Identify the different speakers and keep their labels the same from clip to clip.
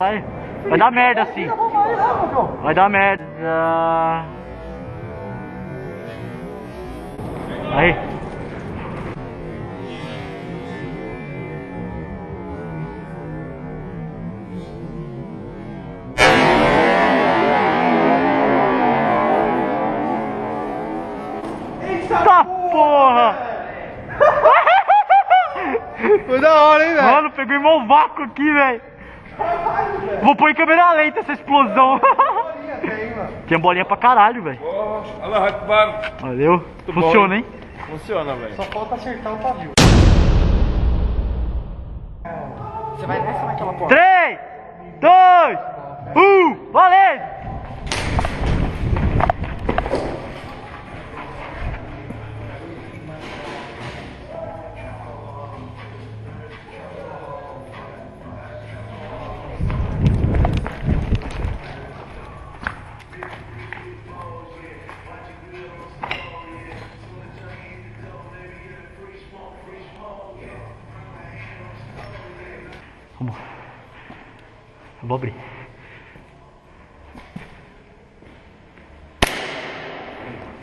Speaker 1: Vai dar merda assim. Vai dar merda. Aí. Eita porra!
Speaker 2: Foi da hora, hein, velho?
Speaker 1: Mano, pegou irmão vácuo aqui, velho. Vou pôr em câmera lenta essa explosão. Tem bolinha pra caralho, velho.
Speaker 2: Allah Akbar.
Speaker 1: Valeu. Funciona, hein?
Speaker 2: Funciona, velho.
Speaker 3: Só falta acertar o pavio. Você vai nessa ou naquela porta?
Speaker 1: 3, 2, 1, valendo! Vamos. Eu vou abrir.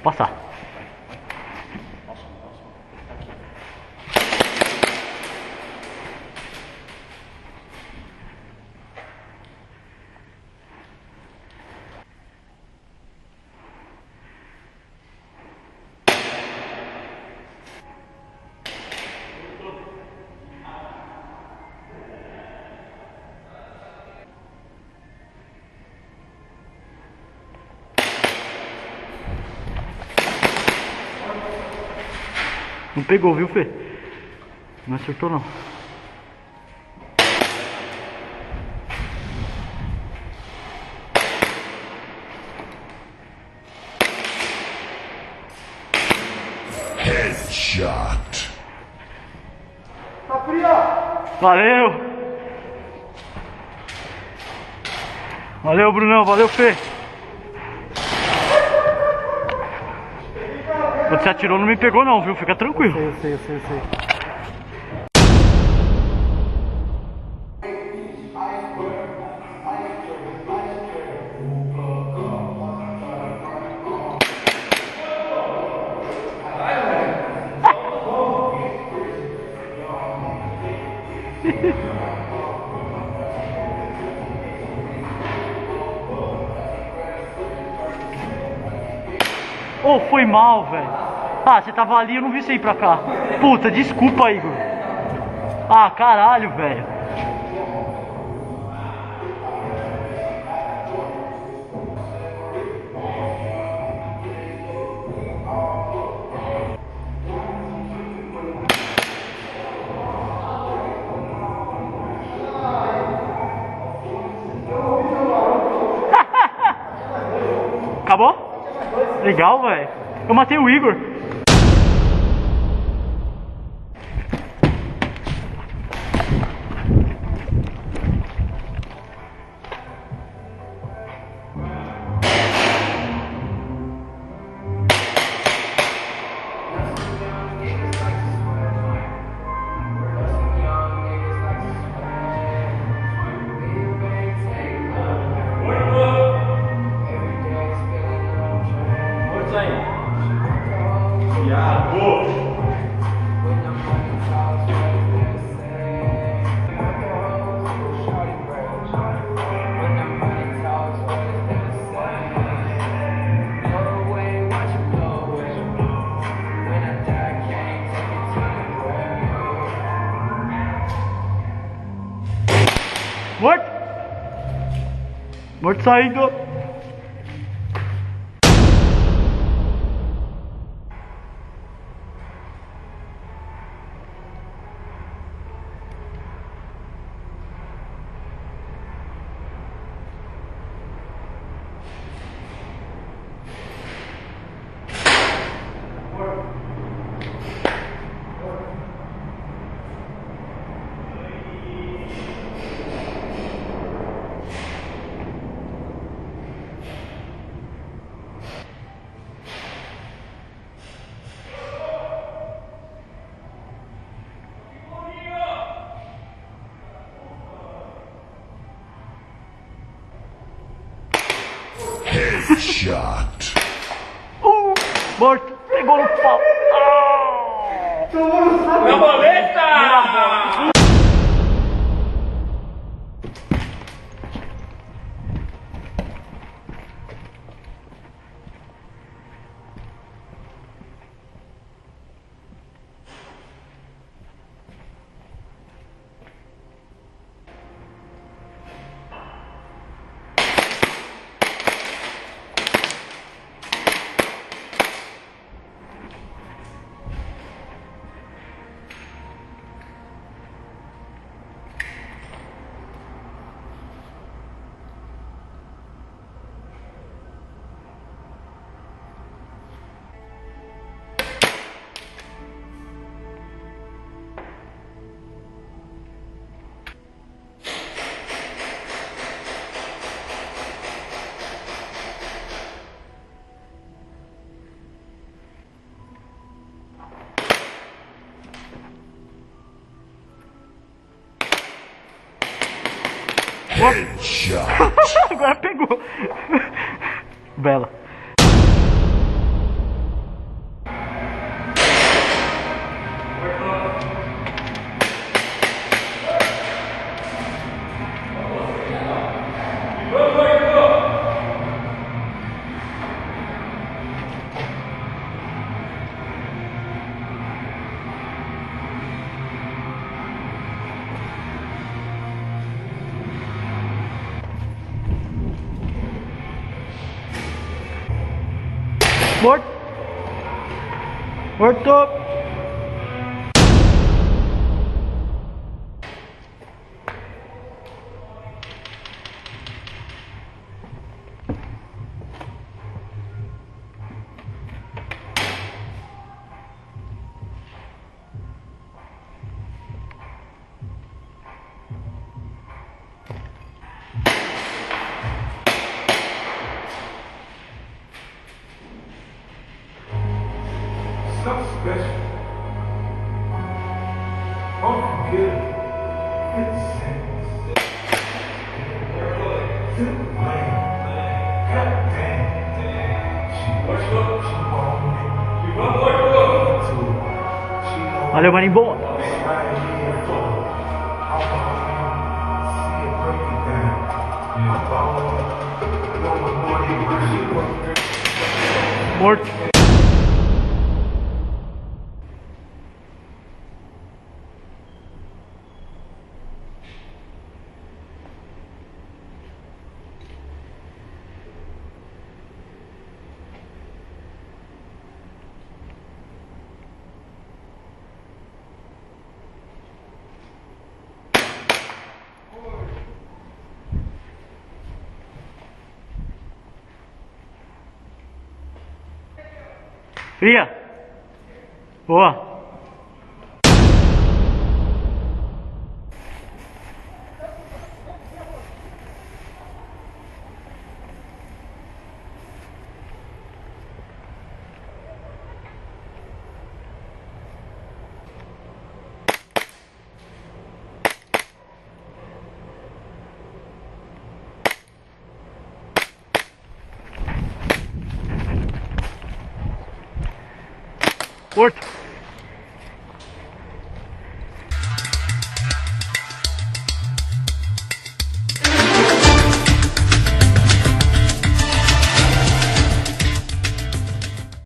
Speaker 1: Passar. Não pegou, viu, Fê? Não acertou, não.
Speaker 4: Headshot.
Speaker 3: Tá frio!
Speaker 1: Valeu! Valeu, Brunão. Valeu, Fê. Quando você atirou não me pegou não, viu? Fica tranquilo.
Speaker 3: Eu sei.
Speaker 1: Oh, foi mal, velho. Ah, você tava ali, eu não vi você ir pra cá. Puta, desculpa, Igor. Ah, caralho, velho. Acabou? Legal, velho. Eu matei o Igor. Morto! Morto saindo!
Speaker 4: Headshot.
Speaker 1: Morto. Pegou no pau.
Speaker 2: Na boleta!
Speaker 4: Headshot.
Speaker 1: Agora pegou. Bela. Morto. Morto.
Speaker 4: Something special. Unforgettable. Good sense. Simple plan. God damn. She wanted it. She
Speaker 1: Valeu, Marimbo. Morto. Fria. Boa. Morto.